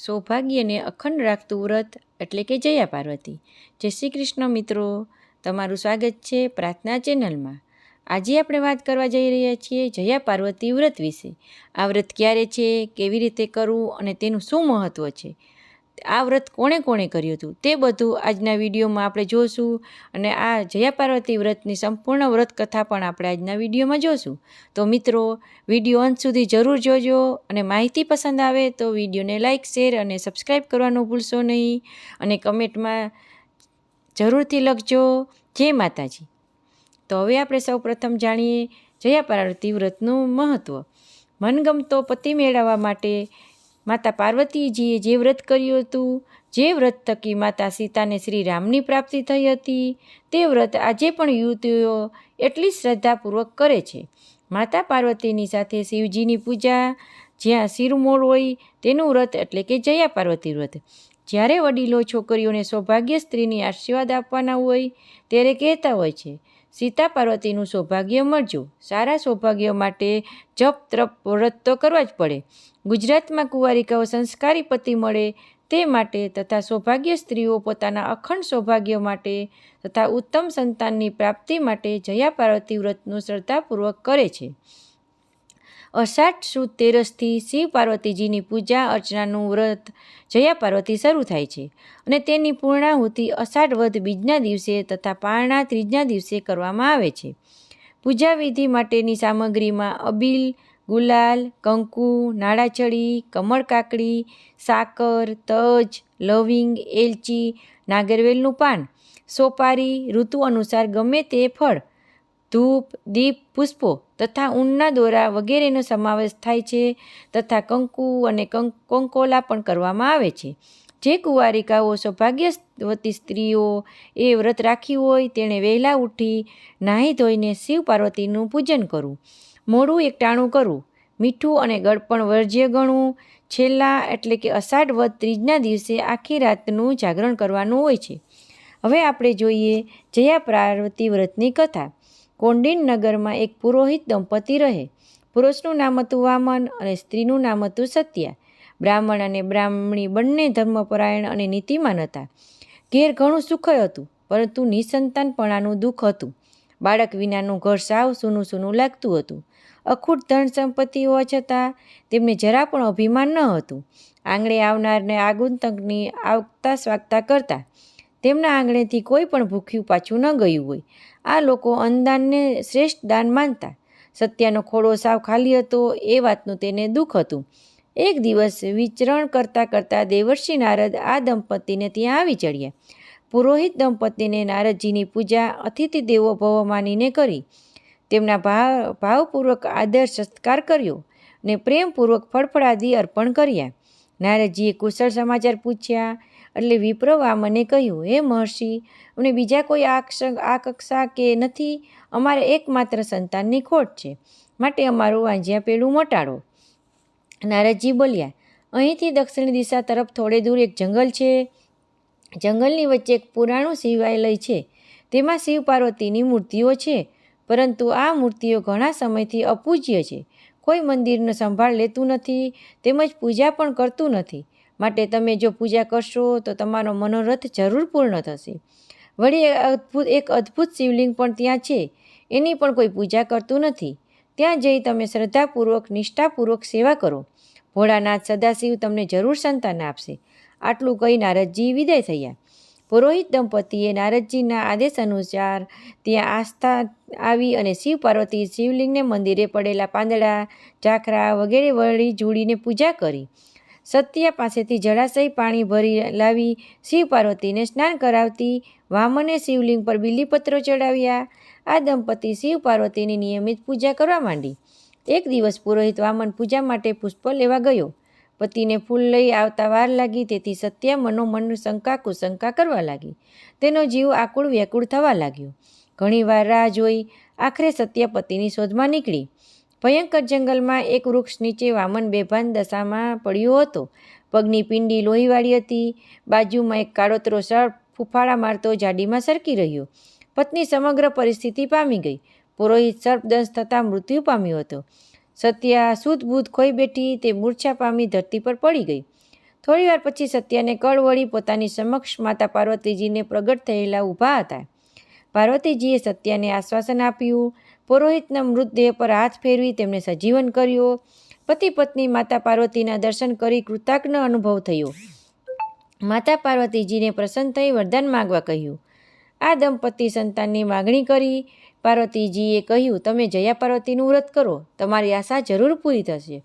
સૌભાગ્યને અખંડ રાખતું વ્રત એટલે કે જયા પાર્વતી. જય શ્રી કૃષ્ણ મિત્રો, તમારું સ્વાગત છે પ્રાર્થના ચેનલમાં. આજે આપણે વાત કરવા જઈ રહ્યા છીએ જયા પાર્વતી વ્રત વિશે. આ વ્રત ક્યારે છે, કેવી રીતે કરવું અને તેનું શું મહત્ત્વ છે, આ વ્રત કોણે કોણે કર્યું હતું તે બધું આજના વિડીયોમાં આપણે જોશું. અને આ જયા પાર્વતી વ્રતની સંપૂર્ણ વ્રત કથા પણ આપણે આજના વિડીયોમાં જોશું. તો મિત્રો, વિડીયો અંત સુધી જરૂર જોજો અને માહિતી પસંદ આવે તો વિડીયોને લાઇક, શેર અને સબસ્ક્રાઈબ કરવાનું ભૂલશો નહીં. અને કમેન્ટમાં જરૂરથી લખજો જય માતાજી. તો હવે આપણે સૌ પ્રથમ જાણીએ જયા પાર્વતી વ્રતનું મહત્ત્વ. મનગમતો પતિ મેળવવા માટે માતા પાર્વતીજીએ જે વ્રત કર્યું હતું, જે વ્રત થકી માતા સીતાને શ્રી રામની પ્રાપ્તિ થઈ હતી, તે વ્રત આજે પણ યુવતીઓ એટલી શ્રદ્ધાપૂર્વક કરે છે. માતા પાર્વતીની સાથે શિવજીની પૂજા, જ્યાં શિરમોર હોય તેનું વ્રત એટલે કે જયા પાર્વતી વ્રત. જ્યારે વડીલો છોકરીઓને સૌભાગ્ય સ્ત્રીની આશીર્વાદ આપવાના હોય ત્યારે કહેતા હોય છે, સીતા પાર્વતીનું સૌભાગ્ય મળજો. સારા સૌભાગ્ય માટે જપ તપ વ્રત તો કરવા જ પડે. ગુજરાતમાં કુંવારિકાઓ સંસ્કારી પતિ મળે તે માટે તથા સૌભાગ્ય સ્ત્રીઓ પોતાના અખંડ સૌભાગ્ય માટે તથા ઉત્તમ સંતાનની પ્રાપ્તિ માટે જયા પાર્વતી વ્રતનું શ્રદ્ધાપૂર્વક કરે છે. અષાઢ સુદ તેરસથી શિવ પાર્વતીજીની પૂજા અર્ચનાનું વ્રત જયા પાર્વતી શરૂ થાય છે અને તેની પૂર્ણાહુતિ અષાઢ વદ બીજના દિવસે તથા પારણા ત્રીજના દિવસે કરવામાં આવે છે. પૂજા વિધિ માટેની સામગ્રીમાં અબીલ, ગુલાલ, કંકુ, નાળાચડી, કમળ કાકડી, સાકર, તજ, લવિંગ, એલચી, નાગરવેલનું પાન, સોપારી, ઋતુ અનુસાર ગમે તે ફળ, ધૂપ, દીપ, પુષ્પો તથા ઊનના દોરા વગેરેનો સમાવેશ થાય છે તથા કંકુ અને કંકોલા પણ કરવામાં આવે છે. જે કુંવારિકાઓ સૌભાગ્યવતી સ્ત્રીઓ એ વ્રત રાખ્યું હોય તેણે વહેલા ઉઠી નાહી ધોઈને શિવ પાર્વતીનું પૂજન કરવું, મોડું એકટાણું કરવું, મીઠું અને ગળપણ વર્જ્ય ગણવું. છેલ્લા એટલે કે અષાઢ વદ ત્રીજના દિવસે આખી રાતનું જાગરણ કરવાનું હોય છે. હવે આપણે જોઈએ જયા પાર્વતી વ્રતની કથા. કોંડિન નગરમાં એક પુરોહિત દંપતી રહે. પુરુષનું નામ હતું વામન અને સ્ત્રીનું નામ હતું સત્યા. બ્રાહ્મણ અને બ્રાહ્મણી બંને ધર્મપરાયણ અને નીતિમાન હતા. ઘેર ઘણું સુખ હતું, પરંતુ નિસંતાનપણાનું દુઃખ હતું. બાળક વિનાનું ઘર સાવ સૂનું સૂનું લાગતું હતું. અખૂટ ધન સંપત્તિ હોવા છતાં તેમને જરા પણ અભિમાન ન હતું. આંગણે આવનારને આગંતુકની આવતા સ્વાગતા કરતા. તેમના આંગણેથી કોઈ પણ ભૂખ્યું પાછું ન ગયું હોય. આ લોકો અન્નદાનને શ્રેષ્ઠ દાન માનતા. સત્યાનો ખોળો સાવ ખાલી હતો એ વાતનું તેને દુઃખ હતું. એક દિવસ વિચરણ કરતાં કરતાં દેવર્ષિ નારદ આ દંપતીને ત્યાં આવી ચડ્યા. પુરોહિત દંપતીને નારદજીની પૂજા અતિથિ દેવો ભવ માનીને કરી. તેમના ભાવપૂર્વક આદર સત્કાર કર્યો ને પ્રેમપૂર્વક ફળફળાદિ અર્પણ કર્યા. નારદજીએ કુશળ સમાચાર પૂછ્યા એટલે વિપ્ર વામને કહ્યું, હે મહર્ષિ, અમને બીજા કોઈ આકાંક્ષા કે નથી. અમારે એકમાત્ર સંતાનની ખોટ છે, માટે અમારું વાંજ્યા પેલું મટાડો. નારદજી બોલ્યા, અહીંથી દક્ષિણ દિશા તરફ થોડે દૂર એક જંગલ છે. જંગલની વચ્ચે એક પુરાણું શિવાલય છે. તેમાં શિવ પાર્વતીની મૂર્તિઓ છે, પરંતુ આ મૂર્તિઓ ઘણા સમયથી અપૂજ્ય છે. કોઈ મંદિરનો સંભાળ લેતું નથી, તેમજ પૂજા પણ કરતું નથી. માટે તમે જો પૂજા કરશો તો તમારો મનોરથ જરૂર પૂર્ણ થશે. વળી એક અદ્ભુત શિવલિંગ પણ ત્યાં છે, એની પણ કોઈ પૂજા કરતું નથી. ત્યાં જઈ તમે શ્રદ્ધાપૂર્વક નિષ્ઠાપૂર્વક સેવા કરો. ભોળાનાથ સદાશિવ તમને જરૂર સંતાન આપશે. આટલું કહી નારદજી વિદાય થયા. પુરોહિત દંપતીએ નારદજીના આદેશ અનુસાર ત્યાં આસ્થા આવી અને શિવ પાર્વતી શિવલિંગને મંદિરે પડેલા પાંદડા, ઝાખરા વગેરે વળી જોડીને પૂજા કરી. સત્યા પાસેથી જળાશય પાણી ભરી લાવી શિવ પાર્વતીને સ્નાન કરાવતી. વામને શિવલિંગ પર બીલીપત્રો ચડાવ્યા. આ દંપતી શિવ પાર્વતીની નિયમિત પૂજા કરવા માંડી. એક દિવસ પુરોહિત વામન પૂજા માટે પુષ્પ લેવા ગયો. પતિને ફૂલ લઈ આવતા વાર લાગી, તેથી સત્યા મનોમન શંકા કુશંકા કરવા લાગી. તેનો જીવ આકુળ વ્યાકુળ થવા લાગ્યો. ઘણીવાર રાહ જોઈ આખરે સત્યા પતિની શોધમાં નીકળી. ભયંકર જંગલમાં એક વૃક્ષ નીચે વામન બેભાન દશામાં પડ્યો હતો. પગની પિંડી લોહીવાળી હતી. બાજુમાં એક કાળોતરો સર્પ ફૂફાડા મારતો જાડીમાં સરકી રહ્યો. પત્ની સમગ્ર પરિસ્થિતિ પામી ગઈ. પુરોહિત સર્પદંશ થતાં મૃત્યુ પામ્યો હતો. સત્યા સૂત બૂત ખોઈ બેઠી. તે મૂર્છા પામી ધરતી પર પડી ગઈ. થોડીવાર પછી સત્યાને કળ વળી પોતાની સમક્ષ માતા પાર્વતીજીને પ્રગટ થયેલા ઊભા હતા. પાર્વતીજીએ સત્યાને આશ્વાસન આપ્યું. પુરોહિતના મૃતદેહ પર હાથ ફેરવી તેમને સજીવન કર્યો. પતિ પત્ની માતા પાર્વતીના દર્શન કરી કૃતજ્ઞ અનુભવ થયો. માતા પાર્વતીજીને પ્રસન્ન થઈ વરદાન માગવા કહ્યું. આ દંપતી સંતાનની માગણી કરી. પાર્વતીજીએ કહ્યું, તમે જયા પાર્વતીનું વ્રત કરો, તમારી આશા જરૂર પૂરી થશે.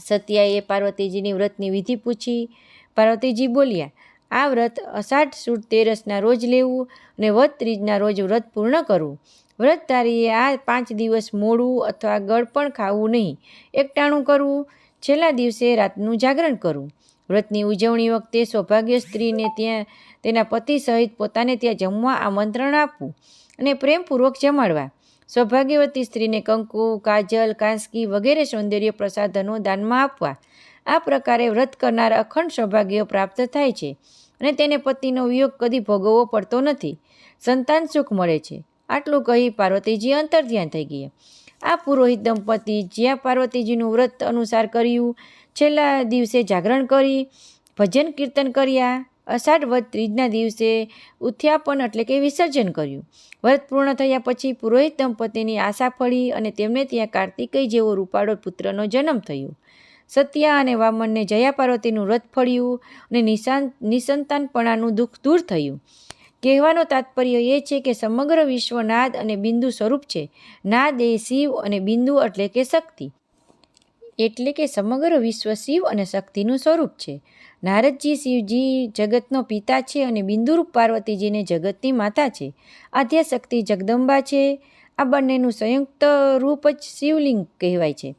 સત્યાએ પાર્વતીજીની વ્રતની વિધિ પૂછી. પાર્વતીજી બોલ્યા, આ વ્રત અષાઢ સુદ તેરસના રોજ લેવું અને વદ ત્રીજના રોજ વ્રત પૂર્ણ કરવું. વ્રતધારીએ આ 5 દિવસ મોડું અથવા ગળ પણ ખાવું નહીં. એકટાણું કરવું. છેલ્લા દિવસે રાતનું જાગરણ કરવું. વ્રતની ઉજવણી વખતે સૌભાગ્ય સ્ત્રીને ત્યાં તેના પતિ સહિત પોતાને ત્યાં જમવા આમંત્રણ આપવું અને પ્રેમપૂર્વક જમાડવા. સૌભાગ્યવતી સ્ત્રીને કંકુ, કાજલ, કાંસકી વગેરે સૌંદર્ય પ્રસાધનો દાનમાં આપવા. આ પ્રકારે વ્રત કરનાર અખંડ સૌભાગ્ય પ્રાપ્ત થાય છે અને તેને પતિનો વિયોગ કદી ભોગવવો પડતો નથી. સંતાન સુખ મળે છે. આટલું કહી પાર્વતીજી અંતર્ધ્યાન થઈ ગયા. આ પુરોહિત દંપતી જ્યાં પાર્વતીજીનું વ્રત અનુસાર કર્યું. છેલ્લા દિવસે જાગરણ કરી, ભજન કીર્તન કર્યા. અષાઢ વદ ત્રીજના દિવસે ઉથ્યાપન એટલે કે વિસર્જન કર્યું. વ્રત પૂર્ણ થયા પછી પુરોહિત દંપતીની આશા ફળી અને તેમને ત્યાં કાર્તિકેય જેવો રૂપાળો પુત્રનો જન્મ થયો. સત્યા અને વામનને જયા પાર્વતીનું વ્રત ફળ્યું અને નિસંતાનપણાનું દુઃખ દૂર થયું. કહેવાનો તાત્પર્ય એ છે કે સમગ્ર વિશ્વ નાદ અને બિંદુ સ્વરૂપ છે. નાદ એ શિવ અને બિંદુ એટલે કે શક્તિ. એટલે કે સમગ્ર વિશ્વ શિવ અને શક્તિનું સ્વરૂપ છે. નારદજી શિવજી જગતનો પિતા છે અને બિંદુરૂપ પાર્વતીજીને જગતની માતા છે. આદ્યશક્તિ જગદંબા છે. આ બંનેનું સંયુક્ત રૂપ જ શિવલિંગ કહેવાય છે.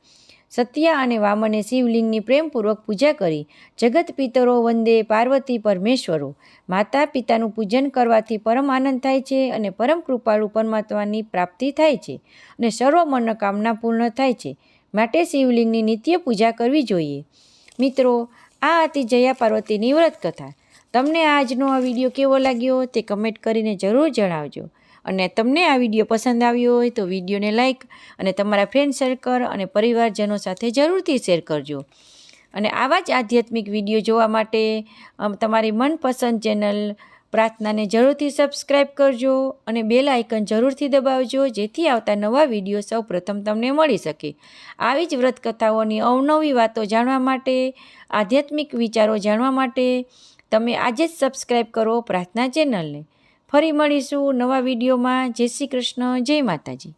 સત્યા અને વામને શિવલિંગની પ્રેમપૂર્વક પૂજા કરી. જગત પિતરો વંદે પાર્વતી પરમેશ્વરો. માતા પિતાનું પૂજન કરવાથી પરમ આનંદ થાય છે અને પરમ કૃપાળુ પરમાત્માની પ્રાપ્તિ થાય છે અને સર્વ મનોકામના પૂર્ણ થાય છે. માટે શિવલિંગની નિત્ય પૂજા કરવી જોઈએ. મિત્રો, આ હતી જયા પાર્વતીની વ્રત કથા. તમને આજનો આ વિડીયો કેવો લાગ્યો તે કમેન્ટ કરીને જરૂર જણાવજો. અને તમને આ વિડીયો પસંદ આવ્યો હોય તો વિડીયોને લાઈક અને તમારા ફ્રેન્ડ સર્કલ અને પરિવારજનો સાથે જરૂરથી શેર કરજો. અને આવા જ આધ્યાત્મિક વિડીયો જોવા માટે તમારી મનપસંદ ચેનલ પ્રાર્થનાને જરૂરથી સબસ્ક્રાઈબ કરજો અને બેલ આઇકન જરૂરથી દબાવજો, જેથી આવતા નવા વિડીયો સૌ પ્રથમ તમને મળી શકે. આવી જ વ્રત કથાઓની અવનવી વાતો જાણવા માટે, આધ્યાત્મિક વિચારો જાણવા માટે તમે આજે જ સબસ્ક્રાઈબ કરો પ્રાર્થના ચેનલને. ફરી મળીશું નવા વિડીયોમાં. જય શ્રી કૃષ્ણ, જય માતાજી.